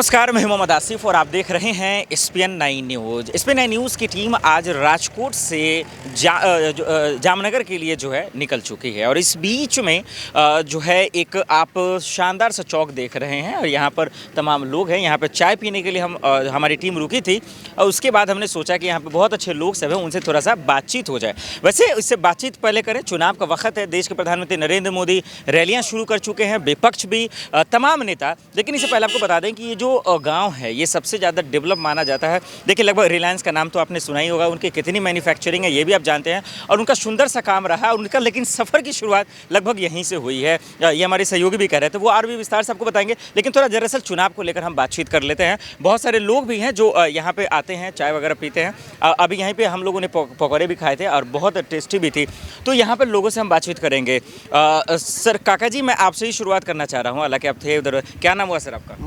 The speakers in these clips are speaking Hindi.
नमस्कार, मैं मोहम्मद आसिफ और आप देख रहे हैं SPN9 न्यूज़। SPN9 न्यूज़ की टीम आज राजकोट से जामनगर के लिए जो है निकल चुकी है और इस बीच में जो है एक आप शानदार सा चौक देख रहे हैं और यहाँ पर तमाम लोग हैं। यहाँ पर चाय पीने के लिए हमारी टीम रुकी थी और उसके बाद हमने सोचा कि यहाँ पर बहुत अच्छे लोग सब हैं, उनसे थोड़ा सा बातचीत हो जाए। वैसे इससे बातचीत पहले करें, चुनाव का वक्त है, देश के प्रधानमंत्री नरेंद्र मोदी रैलियाँ शुरू कर चुके हैं, विपक्ष भी, तमाम नेता। लेकिन इससे पहले आपको बता दें कि ये जो गांव है ये सबसे ज़्यादा डेवलप माना जाता है। देखिए, लगभग रिलायंस का नाम तो आपने सुना ही होगा, उनकी कितनी मैन्युफैक्चरिंग है ये भी आप जानते हैं और उनका सुंदर सा काम रहा है उनका। लेकिन सफ़र की शुरुआत लगभग यहीं से हुई है। ये हमारे सहयोगी भी कह रहे थे, वो और भी विस्तार से आपको बताएंगे। लेकिन थोड़ा दरअसल चुनाव को लेकर हम बातचीत कर लेते हैं। बहुत सारे लोग भी हैं जो यहाँ पे आते हैं, चाय वगैरह पीते हैं। अभी यहीं पे हम लोगों ने पकौड़े भी खाए थे और बहुत टेस्टी भी थी। तो यहाँ पर लोगों से हम बातचीत करेंगे। सर, काका जी, मैं आपसे ही शुरुआत करना चाह रहा हूँ, हालांकि आप थे उधर। क्या नाम हुआ सर आपका?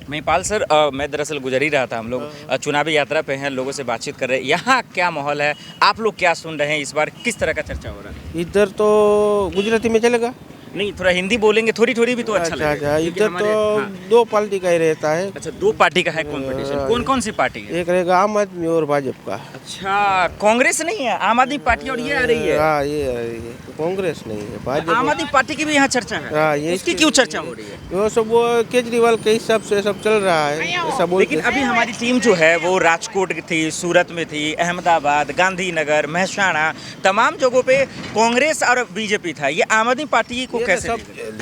महिपाल सर, मैं दरअसल गुजर ही रहा था, हम लोग चुनावी यात्रा पे हैं, लोगों से बातचीत कर रहे हैं। यहाँ क्या माहौल है, आप लोग क्या सुन रहे हैं, इस बार किस तरह का चर्चा हो रहा है? इधर तो गुजराती में चलेगा? नहीं, थोड़ा हिंदी बोलेंगे, थोड़ी थोड़ी भी तो अच्छा लगेगा। इधर तो दो पार्टी का ही रहता है। अच्छा, दो पार्टी का है कंपटीशन। कौन कौन सी पार्टी है? एक रहेगा आम आदमी और भाजपा का। अच्छा, कांग्रेस नहीं है, आम आदमी पार्टी और ये आ रही है? हाँ, ये आ रही है, कांग्रेस नहीं है, भाजपा। आम आदमी पार्टी की भी यहाँ चर्चा है? हाँ, ये उसकी क्यों चर्चा हो रही है? वो सब वो केजरीवाल के हिसाब से सब चल रहा है, ऐसा बोलते। लेकिन अभी हमारी टीम जो है वो राजकोट थी, सूरत में थी, अहमदाबाद, गांधीनगर, महसाणा, तमाम जगहों पे कांग्रेस और बीजेपी था। ये आम आदमी पार्टी को कैसे?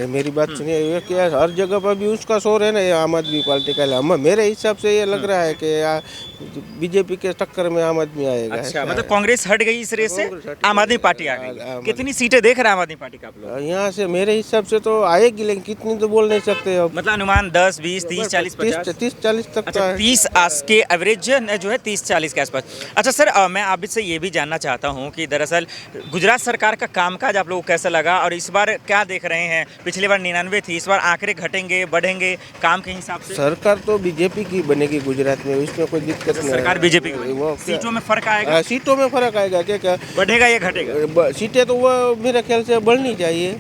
मेरी बात सुनिए, क्या हर जगह पर भी उसका शोर है ना, ये आम आदमी पार्टी का। मेरे हिसाब से ये लग रहा है कि बीजेपी के टक्कर में आम आदमी आएगा। अच्छा, मतलब कांग्रेस हट गई इस रेस से, आम आदमी पार्टी आ गई। कितनी सीटें देख रहे हैं आम आदमी पार्टी का आप लोग? यहाँ से मेरे हिसाब से तो आएगी, लेकिन कितनी तो बोल नहीं सकते अब। मतलब अनुमान 10, 20, 30, 40, 50? 30-40 तक। अच्छा, 30 के एवरेज जो है 30-40 के आसपास। अच्छा सर, मैं आपसे ये भी जानना चाहता हूँ कि दरअसल गुजरात सरकार का कामकाज आप लोगों को कैसा लगा और इस बार क्या देख रहे हैं? पिछली बार 99 थी, इस बार आंकड़े घटेंगे, बढ़ेंगे काम के हिसाब से? सरकार तो बीजेपी की बनेगी गुजरात में, इसमें कोई दिक्कत नहीं। सरकार बीजेपी की, सीटों में फर्क आएगा? सीटों में फर्क आएगा। क्या बढ़ेगा या घटेगा? सीटें तो वो मेरे ख्याल से बढ़नी चाहिए।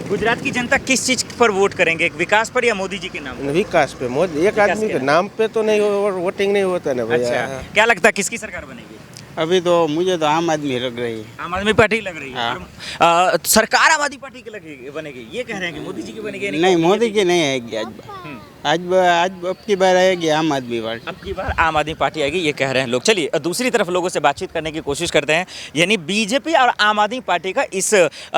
गुजरात की जनता किस चीज पर वोट करेंगे, विकास पर या मोदी जी के नाम पर? विकास पे। मोदी एक आदमी के नाम पे तो नहीं वोटिंग नहीं होता ना भैया। अच्छा, क्या लगता है किसकी सरकार बनेगी? अभी तो मुझे तो आम आदमी लग रही है। आम आदमी पार्टी लग रही है? हाँ। सरकार आम आदमी पार्टी की लगेगी, बनेगी, ये कह रहे हैं कि मोदी जी की बनेगी? नहीं, मोदी की नहीं आएगी आज अब की बार आएगी आम आदमी पार्टी। अब की बार आम आदमी पार्टी आएगी, ये कह रहे हैं लोग। चलिए दूसरी तरफ लोगों से बातचीत करने की कोशिश करते हैं। यानी बीजेपी और आम आदमी पार्टी का इस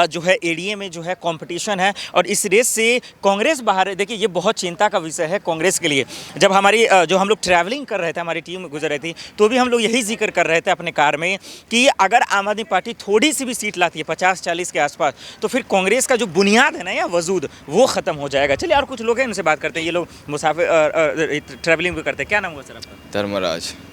जो है एडीए में जो है कंपटीशन है और इस रेस से कांग्रेस बाहर है। देखिए, ये बहुत चिंता का विषय है कांग्रेस के लिए। जब हमारी जो हम लोग ट्रैवलिंग कर रहे थे, हमारी टीम गुजर रही थी, तो भी हम लोग यही जिक्र कर रहे थे अपने कार में कि अगर आम आदमी पार्टी थोड़ी सी भी सीट लाती है 50-40 के आसपास, तो फिर कांग्रेस का जो बुनियाद है ना या वजूद, वो खत्म हो जाएगा। चलिए और कुछ लोग हैं, उनसे बात करते हैं। ये लोग मुसाफिर ट्रैवलिंग भी करते हैं। क्या नाम हुआ सर आपका?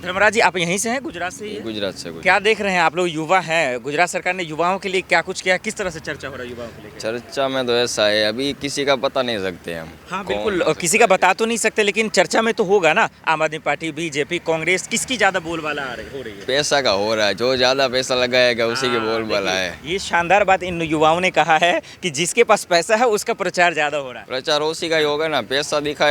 धर्मराज जी, आप यहीं से हैं, गुजरात से ही? गुजरात से। क्या देख रहे हैं आप लोग, युवा हैं, गुजरात सरकार ने युवाओं के लिए क्या कुछ किया, किस तरह से चर्चा हो रहा है युवाओं को लेकर? चर्चा में तो ऐसा है, अभी किसी का पता नहीं सकते हम। हाँ बिल्कुल, किसी का बता तो नहीं सकते, लेकिन चर्चा में तो होगा ना। आम आदमी पार्टी, बीजेपी, कांग्रेस, किसकी ज्यादा बोलबाला हो रही है? पैसा का हो रहा है, जो ज्यादा पैसा लगाएगा उसी की बोलबाला है। ये शानदार बात इन युवाओं ने कहा है कि जिसके पास पैसा है उसका प्रचार ज्यादा हो रहा है। प्रचार उसी का ही होगा ना, पैसा दिखाएगा,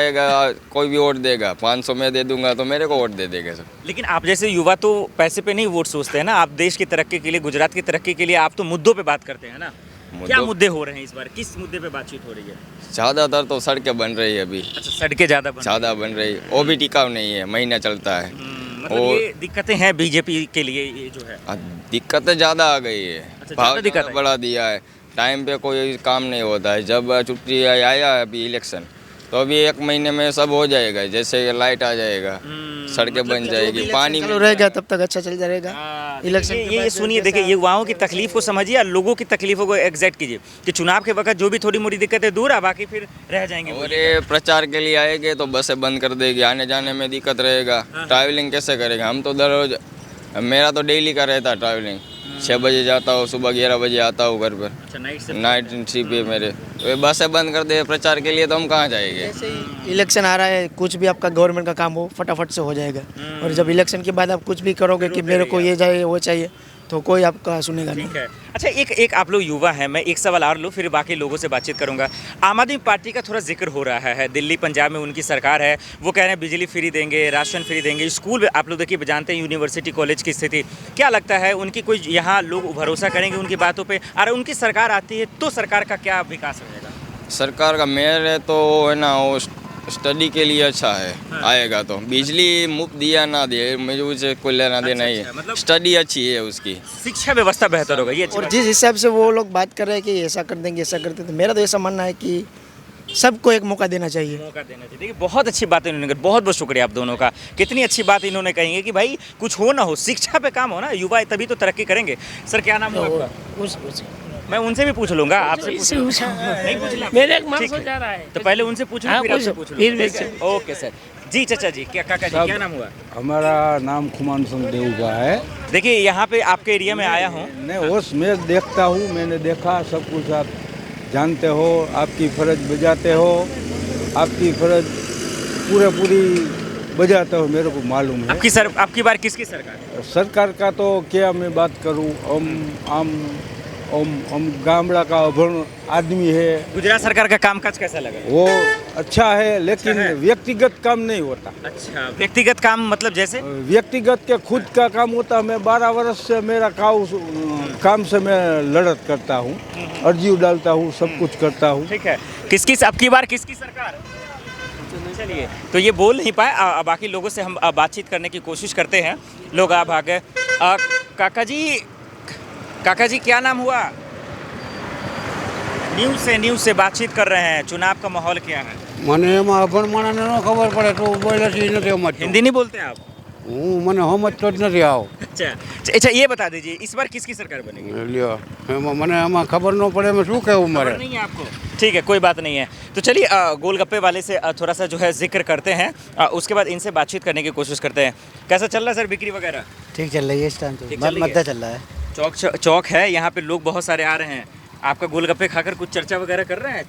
कोई भी वोट देगा। 500 में दे दूंगा तो मेरे को वोट दे देगा सब। लेकिन आप जैसे युवा तो पैसे पे नहीं वोट सोचते हैं ना, आप देश की तरक्की के लिए, गुजरात की तरक्की के लिए आप तो मुद्दों पे बात करते हैं ना। क्या मुद्दे हो रहे हैं इस बार, किस मुद्दे पे बातचीत हो रही है? ज्यादातर तो सड़कें बन रही है अभी। अच्छा, सड़कें ज्यादा बन रही है, वो भी टिकाऊ नहीं है, महीना चलता है। मतलब ये दिक्कतें हैं बीजेपी के लिए, ये जो है दिक्कतें ज्यादा आ गई है। अच्छा, भाव दिक्कत बढ़ा दिया है, टाइम पे कोई काम नहीं होता है। जब छुट्टी आया है अभी इलेक्शन, तो अभी 1 महीने में सब हो जाएगा। जैसे लाइट आ जाएगा, सड़कें बन जाएगी, पानी रहेगा, तब तक अच्छा चल जाएगा इलेक्शन। ये सुनिए, देखिए, युवाओं की तकलीफ को समझिए और लोगों की तकलीफों को एग्जैक्ट कीजिए कि चुनाव के वक्त जो भी थोड़ी मोड़ी दिक्कतें दूर है, बाकी फिर रह जाएंगे। और ये प्रचार के लिए आएंगे तो बसें बंद कर देगी, आने जाने में दिक्कत रहेगा। ट्रैवलिंग कैसे करेगा? हम तो दररोज, मेरा तो डेली का रहता है ट्रैवलिंग। 6 बजे जाता हूँ, सुबह 11 बजे आता हूँ घर पर। अच्छा, नाइट शिफ्ट है मेरे। तो बसें बंद कर दे प्रचार के लिए, तो हम कहाँ जाएंगे? जैसे ही इलेक्शन आ रहा है, कुछ भी आपका गवर्नमेंट का काम हो फटाफट से हो जाएगा। और जब इलेक्शन के बाद आप कुछ भी करोगे कि मेरे को ये चाहिए वो चाहिए, तो कोई आपका सुनेगा नहीं। ठीक है। अच्छा, एक आप लोग युवा हैं, मैं एक सवाल और लूँ फिर बाकी लोगों से बातचीत करूंगा। आम आदमी पार्टी का थोड़ा जिक्र हो रहा है, दिल्ली पंजाब में उनकी सरकार है, वो कह रहे हैं बिजली फ्री देंगे, राशन फ्री देंगे, स्कूल में आप लोग देखिए जानते हैं यूनिवर्सिटी कॉलेज की स्थिति। क्या लगता है उनकी कोई यहाँ लोग भरोसा करेंगे उनकी बातों पर? और उनकी सरकार आती है तो सरकार का क्या विकास रहेगा? सरकार का मेयर है तो है ना, वो स्टडी के लिए अच्छा है। आएगा तो बिजली मुफ्त दिया ना दिए मुझे उसे कोई लेना देना ही है, मतलब स्टडी अच्छी है उसकी। शिक्षा व्यवस्था बेहतर होगा, ये अच्छी और बात जिस हिसाब से वो लोग बात कर रहे हैं कि ऐसा कर देंगे ऐसा करते, तो मेरा तो ऐसा मानना है कि सबको एक मौका देना चाहिए। मौका देना चाहिए। देखिए बहुत अच्छी बात इन्होंने कही, बहुत बहुत शुक्रिया आप दोनों का। कितनी अच्छी बात इन्होंने कही है कि भाई कुछ हो ना हो, शिक्षा पे काम हो ना, युवा तभी तो तरक्की करेंगे। सर क्या नाम है आपका? मैं उनसे भी पूछ लूंगा, आपसे पूछ लूंगा। नहीं पूछना? मेरे एक मन ठीक से जा रहा है। तो पहले उनसे पूछ लो हाँ, फिर आपसे पूछो, पूछ फिर लो। ठीक है? ओके सर जी। चाचा जी, क्या काका जी क्या नाम हुआ? हमारा नाम खुमान सिंह देवगा है। देखिए यहाँ पे आपके एरिया में आया हूँ। नहीं उस मैं देखता हूँ, मैंने देखा सब कुछ, आप जानते हो, आपकी फर्ज बजाते हो, आपकी फर्ज पूरी बजाते हो, मेरे को मालूम है। आपकी बार किसकी सरकार है? सरकार का तो क्या मैं बात करूँ, हम गामड़ा का अभण आदमी है। गुजरात सरकार का कामकाज कैसा लगा? वो अच्छा है लेकिन अच्छा है। व्यक्तिगत काम नहीं होता। अच्छा, व्यक्तिगत काम मतलब जैसे? व्यक्तिगत के खुद का काम होता। मैं 12 वर्ष से मेरा काम से मैं लड़त करता हूँ, अर्जी डालता हूँ, सब कुछ करता हूँ। ठीक है। आपकी बार किसकी सरकार? चलिए, तो ये बोल नहीं पाए, बाकी लोगों से हम बातचीत करने की कोशिश करते हैं। लोग आ भागे। काका जी क्या नाम हुआ? न्यूज़ से बातचीत कर रहे हैं। चुनाव का माहौल क्या है? મને એમાં અભણ માણસને ન ખબર પડે તો બોલે છે એ નથી સમજતો. हिंदी नहीं बोलते आप? મને સમજતો જ નથી આવો. अच्छा, ये बता दीजिए इस बार किसकी सरकार बनेगी? લ્યો એમાં મને આમાં खबर न પડે એમાં શું કહેવું મારે. खबर नहीं है आपको? ठीक है, कोई बात नहीं है। तो चलिए गोलगप्पे वाले से थोड़ा सा जो है जिक्र करते हैं, उसके बाद इनसे बातचीत करने की कोशिश करते हैं। कैसा चल रहा है सर बिक्री वगैरह? ठीक चल रही है इस टाइम तो, ठीक चल रही है। मद्दा चल रहा है। चौक है, यहाँ पे लोग बहुत सारे आ रहे हैं। आपका गोलगप्पे खाकर कुछ चर्चा वगैरह कर रहे हैं?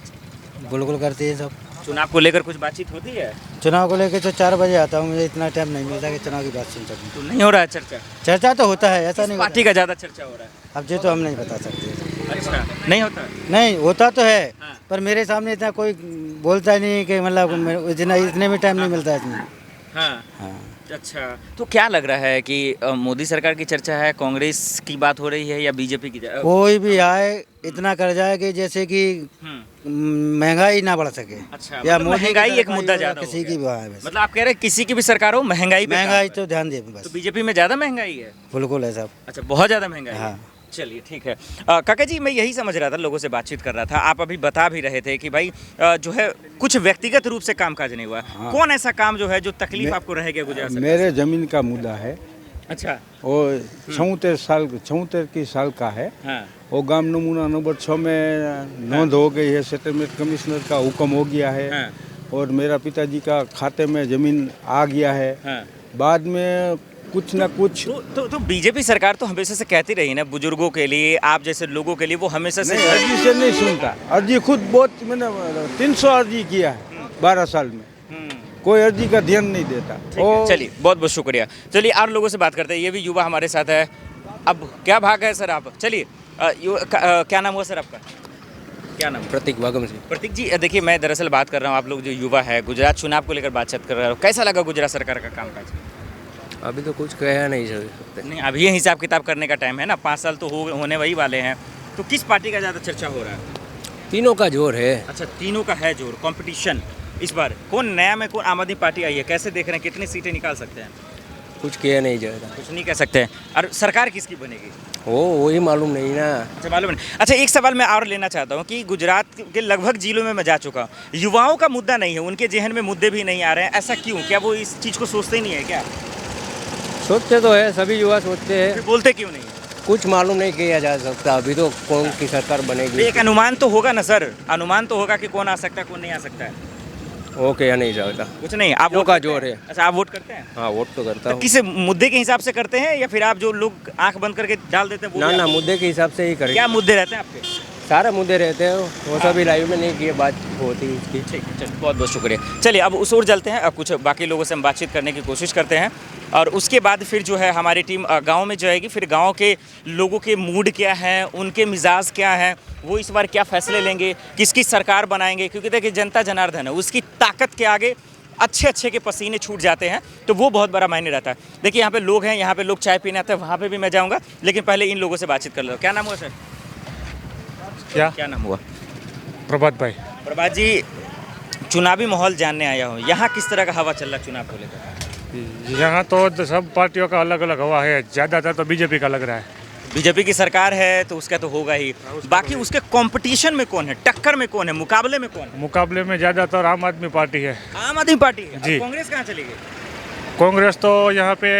गुलगुल करती है सब। चुनाव को लेकर कुछ बातचीत होती है? चुनाव को लेकर तो 4 बजे आता हूँ, मुझे इतना टाइम नहीं मिलता कि चुनाव की बात सुन सकूँ। तो नहीं हो रहा है चर्चा? चर्चा तो होता है, ऐसा किस नहीं पार्टी का ज़्यादा चर्चा हो रहा है? अब ये तो हम नहीं बता सकते। अच्छा, नहीं होता? नहीं होता तो है, हाँ। पर मेरे सामने इतना कोई बोलता ही नहीं कि मतलब इतने में टाइम नहीं मिलता है इसमें। हाँ। हाँ। अच्छा, तो क्या लग रहा है कि मोदी सरकार की चर्चा है, कांग्रेस की बात हो रही है या बीजेपी की? कोई भी आए इतना कर जाए कि जैसे कि महंगाई ना बढ़ सके। अच्छा, या मतलब मोदी की महंगाई एक सरकार मुद्दा हो या ज़्यादा हो किसी गया। की भी आए बस। मतलब आप कह रहे हैं किसी की भी सरकार हो, महंगाई पे काम महंगाई करे। तो ध्यान दे तो बस। बीजेपी में ज़्यादा महंगाई है? बिल्कुल है साहब। अच्छा, बहुत ज़्यादा महंगाई है। हाँ। चलिए ठीक है। काका जी, मैं यही समझ रहा था, लोगों से बातचीत कर रहा था। आप अभी बता भी रहे थे कि भाई जो है कुछ व्यक्तिगत रूप से कामकाज नहीं हुआ। हाँ। कौन ऐसा काम जो है जो तकलीफ आपको रहेगा गुजरात सरकार मेरे जमीन का मुद्दा है। अच्छा। वो 74 साल का है। हाँ। वो गांव नमूना नंबर 6 में नोंद हो गई है, सेटलमेंट कमिश्नर का हुक्म हो गया है। हाँ। और मेरा पिताजी का खाते में ज़मीन आ गया है। हाँ। बाद में कुछ ना कुछ तो बीजेपी सरकार तो हमेशा से कहती रही ना, बुजुर्गों के लिए, आप जैसे लोगों के लिए, वो हमेशा से नहीं, अर्जी से नहीं सुनता। अर्जी खुद बहुत, मैंने 300 अर्जी किया है 12 साल में, कोई अर्जी का ध्यान नहीं देता। ठीक है, चलिए बहुत बहुत शुक्रिया। चलिए और लोगों से बात करते हैं, ये भी युवा हमारे साथ है। अब क्या भाग है सर आप? चलिए क्या नाम हुआ सर आपका? क्या नाम? प्रतीक वागम जी। प्रतीक जी, देखिए मैं दरअसल बात कर रहा हूँ, आप लोग जो युवा है गुजरात चुनाव को लेकर बातचीत कर रहे हो, कैसा लगा गुजरात सरकार का कामकाज? अभी तो कुछ कह नहीं सकते। नहीं, अभी ये हिसाब किताब करने का टाइम है ना, 5 साल तो होने वही वाले हैं। तो किस पार्टी का ज़्यादा चर्चा हो रहा है? तीनों का जोर है। अच्छा, तीनों का है जोर, कंपटीशन। इस बार कौन नया में कौन आम आदमी पार्टी आई है, कैसे देख रहे हैं, कितनी सीटें निकाल सकते हैं? कुछ कह नहीं जाएगा, कुछ नहीं कह सकते हैं। और सरकार किसकी बनेगी वही मालूम नहीं ना। अच्छा, मालूम नहीं। अच्छा, एक सवाल मैं और लेना चाहता हूँ कि गुजरात के लगभग जिलों में मैं जा चुका हूँ, युवाओं का मुद्दा नहीं है, उनके जहन में मुद्दे भी नहीं आ रहे हैं। ऐसा क्यों? क्या वो इस चीज़ को सोचते ही नहीं है क्या? सोचते तो है, सभी युवा सोचते हैं, फिर बोलते क्यों नहीं? कुछ मालूम नहीं किया जा सकता। अभी तो कौन की सरकार तो बनेगी एक अनुमान तो होगा ना सर, अनुमान तो होगा कि कौन आ सकता है कौन नहीं आ सकता है। वो कह नहीं सकता। कुछ नहीं, आप तीनों वोट का करते जोर हैं? है। अच्छा, आप वोट करते हैं? हाँ, वोट तो करता तो हूँ। किस मुद्दे के हिसाब से करते हैं या फिर आप जो लोग आंख बंद करके डाल देते हैं वो ना भी ना, आप- मुद्दे के हिसाब से ही करेंगे। क्या मुद्दे रहते हैं आपके? सारे मुद्दे रहते हैं वो सभी लाइव में नहीं किए बात होती उसकी। ठीक है, चलिए बहुत बहुत शुक्रिया। चलिए अब उस ओर चलते हैं, अब कुछ बाकी लोगों से हम बातचीत करने की कोशिश करते हैं और उसके बाद फिर जो है हमारी टीम गांव में जाएगी। फिर गांव के लोगों के मूड क्या हैं, उनके मिजाज क्या हैं, वो इस बार क्या फैसले लेंगे, किसकी सरकार बनाएंगे, क्योंकि देखिए जनता जनार्दन है, उसकी ताकत के आगे अच्छे के पसीने छूट जाते हैं, तो वो बहुत बड़ा मायने रहता है। देखिए यहाँ पे लोग हैं, यहाँ पे लोग चाय पीने आते हैं, वहाँ पे भी मैं जाऊँगा, लेकिन पहले इन लोगों से बातचीत कर लो। क्या नाम हुआ सर? क्या नाम हुआ? प्रभात भाई। प्रभात जी, चुनावी माहौल जानने आया हूँ, यहाँ किस तरह का हवा चल रहा है चुनाव को लेकर? यहाँ तो सब पार्टियों का अलग अलग हवा है, ज़्यादातर तो बीजेपी का लग रहा है। बीजेपी की सरकार है तो उसका तो होगा ही, बाकी उसके कंपटीशन में कौन है, टक्कर में कौन है, मुकाबले में कौन है? मुकाबले में ज़्यादातर आम आदमी पार्टी है। आम आदमी पार्टी है। जी। कांग्रेस कहाँ चली गई? कांग्रेस तो यहाँ पे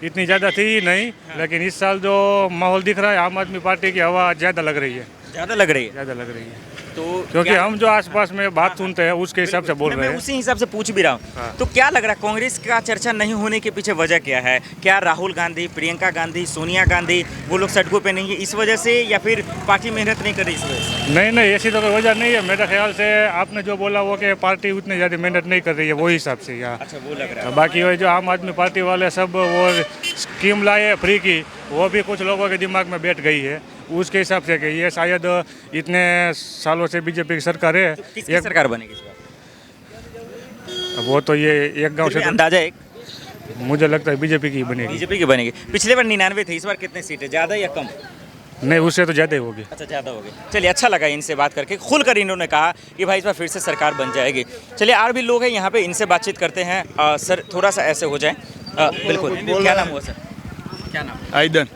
इतनी ज़्यादा थी ही नहीं, लेकिन इस साल जो माहौल दिख रहा है आम आदमी पार्टी की हवा ज़्यादा लग रही है। ज़्यादा लग रही है? ज़्यादा लग रही है, तो क्योंकि हम जो आसपास में बात सुनते हैं उसके हिसाब से बोल रहे मैं हैं। उसी हिसाब से पूछ भी रहा हूँ। हाँ। तो क्या लग रहा है कांग्रेस का चर्चा नहीं होने के पीछे वजह क्या है? क्या राहुल गांधी, प्रियंका गांधी, सोनिया गांधी वो लोग सड़कों पे नहीं है इस वजह से, या फिर पार्टी मेहनत नहीं कर रही इस वजह से? नहीं, ऐसी तो कोई वजह नहीं है मेरे ख्याल से। आपने जो बोला वो कि पार्टी उतनी ज़्यादा मेहनत नहीं कर रही है, वही हिसाब से यहाँ। अच्छा, वो लग रहा है। बाकी वो जो आम आदमी पार्टी वाले सब वो स्कीम लाए फ्री की, वो भी कुछ लोगों के दिमाग में बैठ गई है, उसके हिसाब से कि ये शायद इतने सालों से बीजेपी की सरकार है। तो किसकी सरकार बनेगी इस बार? वो तो ये एक गांव से अंदाजा एक मुझे लगता है बीजेपी की बनेगी। बीजेपी की बनेगी। पिछले बार 99 थे, इस बार कितने सीटें, ज़्यादा या कम? नहीं, उससे तो ज़्यादा ही होगी। अच्छा, ज़्यादा हो गए। चलिए, अच्छा लगा इनसे बात करके, खुलकर इन्होंने कहा कि भाई इस बार फिर से सरकार बन जाएगी। चलिए और भी लोग हैं यहाँ पे, इनसे बातचीत करते हैं। सर थोड़ा सा ऐसे हो जाए। बिल्कुल, क्या नाम हुआ सर? क्या नाम?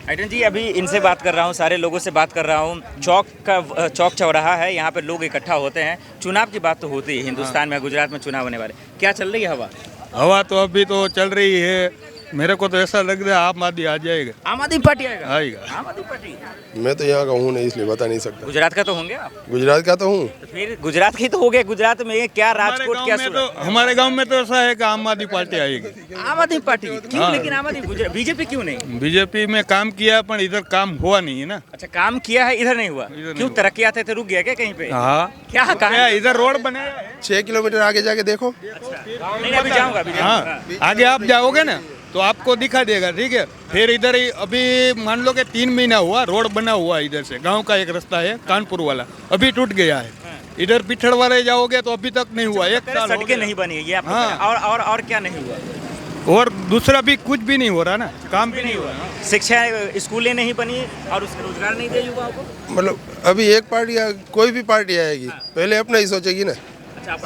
आइडन जी, अभी इनसे बात कर रहा हूँ, सारे लोगों से बात कर रहा हूँ। चौक चौराहा है, यहाँ पे लोग इकट्ठा होते हैं। चुनाव की बात तो होती है हिंदुस्तान में, गुजरात में चुनाव होने वाले, क्या चल रही है हवा? हवा तो अभी तो चल रही है, मेरे को तो ऐसा लग रहा है आम आदमी आ जाएगा। आम आदमी पार्टी आएगा? आम आदमी पार्टी? मैं तो यहाँ का हूँ नहीं, इसलिए बता नहीं सकता। गुजरात का तो होंगे आप? गुजरात का तो हूँ। तो फिर गुजरात की तो हो गया, गुजरात में क्या राजकोट, क्या सूरत? हमारे गांव में तो ऐसा है कि आम आदमी पार्टी आएगी। आम आदमी पार्टी क्यों? हाँ। लेकिन आम आदमी बीजेपी क्यों नहीं? बीजेपी में काम किया पर इधर काम हुआ नहीं है ना। अच्छा, काम किया है, इधर नहीं हुआ। नहीं क्यों? हुआ। तरक्की आते थे, रुक गया क्या कहीं पे? हाँ, क्या कहा? इधर रोड बने 6 किलोमीटर आगे जाके देखो। नहीं, अभी जाऊंगा, अभी जाऊंगा। हाँ, आगे आप जाओगे ना तो आपको दिखा देगा, ठीक है। फिर इधर ही अभी मान लो कि 3 महीना हुआ, रोड बना हुआ है इधर से, गांव का एक रास्ता है कानपुर वाला, अभी टूट गया है। इधर पिछड़ वाले जाओगे तो अभी तक नहीं हुआ, 1 साल हो सड़कें गया। नहीं बनी है ये आपको हाँ। पता है। और क्या नहीं हुआ? और दूसरा भी कुछ भी नहीं हो रहा ना, काम भी नहीं हुआ। शिक्षा, स्कूलें नहीं बनी और उसके रोजगार नहीं दिए युवाओं को। मतलब अभी एक पार्टी कोई भी पार्टी आएगी पहले अपना ही सोचेगी ना।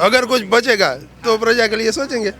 अगर कुछ बचेगा तो प्रजा के लिए सोचेंगे।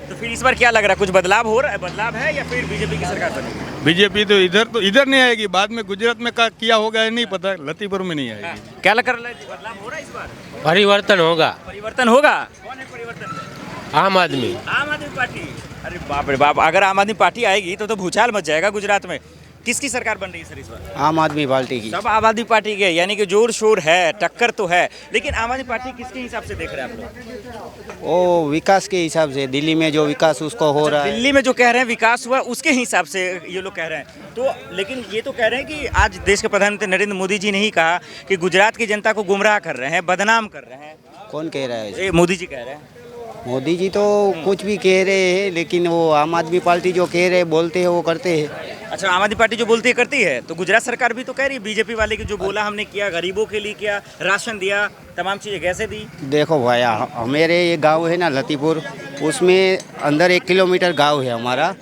तो फिर इस बार क्या लग रहा है, कुछ बदलाव हो रहा है, बदलाव है, या फिर बीजेपी की सरकार बनेगी? बीजेपी तो इधर नहीं आएगी, बाद में गुजरात में किया होगा नहीं पता, लतीपुर में नहीं आएगी। क्या लग रहा है, बदलाव हो रहा है इस बार? परिवर्तन होगा। परिवर्तन होगा? कौन है परिवर्तन में? आम आदमी। आम आदमी पार्टी? अरे बाप रे बाप, अगर आम आदमी पार्टी आएगी तो भूचाल मच जाएगा गुजरात में। किसकी सरकार बन रही है सर इस बार? आम आदमी पार्टी की। सब आम आदमी पार्टी के, यानी कि जोर शोर है, टक्कर तो है, लेकिन आम आदमी पार्टी किसके हिसाब से देख रहे हैं आप लोग? वो विकास के हिसाब से, दिल्ली में जो विकास उसको हो रहा है। दिल्ली में जो कह रहे हैं विकास हुआ, उसके हिसाब से ये लोग कह रहे हैं। तो लेकिन ये तो कह रहे हैं कि आज देश के प्रधानमंत्री नरेंद्र मोदी जी ने ही कहा कि गुजरात की जनता को गुमराह कर रहे हैं, बदनाम कर रहे हैं। कौन कह रहा है? ये मोदी जी कह रहे हैं। मोदी जी तो कुछ भी कह रहे हैं, लेकिन वो आम आदमी पार्टी जो कह रहे हैं, बोलते हैं वो करते हैं। अच्छा, आम आदमी पार्टी जो बोलती है करती है, तो गुजरात सरकार भी तो कह रही है बीजेपी वाले की, जो बोला हमने किया, गरीबों के लिए किया, राशन दिया, तमाम चीज़ें कैसे दी। देखो भैया, मेरे ये गांव है ना लतीपुर, उसमें अंदर 1 किलोमीटर गांव है हमारा।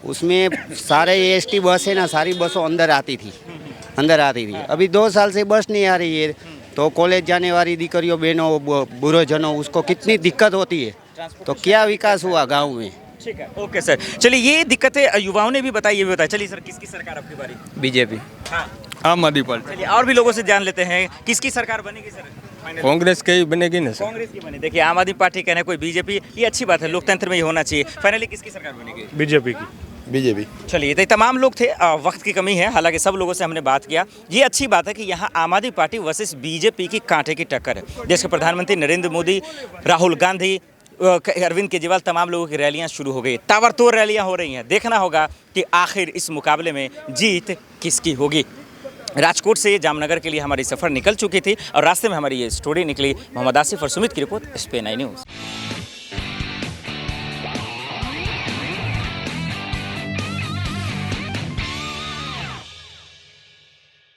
उसमें सारे एसटी बस है ना, सारी बसों अंदर आती थी। अभी 2 साल से बस नहीं आ रही है, तो कॉलेज जाने वाली दीकरियों, बहनों, बूढ़ोजनों, उसको कितनी दिक्कत होती है। तो क्या विकास हुआ गाँव में? ठीक है, ओके सर। चलिए, ये दिक्कतें युवाओं ने भी बताई, ये भी बताया। चलिए सर, किसकी सरकार आपकी बारी? बीजेपी। हाँ, आम आदमी पार्टी। चलिए और भी लोगों से जान लेते हैं, किसकी सरकार बनेगी सर? कांग्रेस की बनेगी ना सर। कांग्रेस की बने। देखिए, आम आदमी पार्टी कहना है, कोई बीजेपी, ये अच्छी बात है, लोकतंत्र में ये होना चाहिए। फाइनली किसकी सरकार बनेगी? बीजेपी की। बीजेपी। चलिए, तो तमाम लोग थे, वक्त की कमी है, हालांकि सब लोगों से हमने बात किया। ये अच्छी बात है कि यहाँ आम आदमी पार्टी वर्सेस बीजेपी की कांटे की टक्कर है। देश के प्रधानमंत्री नरेंद्र मोदी, राहुल गांधी, अरविंद केजरीवाल, तमाम लोगों की रैलियां शुरू हो गई, ताबड़तोड़ रैलियां हो रही हैं। देखना होगा कि आखिर इस मुकाबले में जीत किसकी होगी। राजकोट से जामनगर के लिए हमारी सफ़र निकल चुकी थी और रास्ते में हमारी ये स्टोरी निकली। मोहम्मद आसिफ और सुमित की रिपोर्ट, SPN न्यूज़।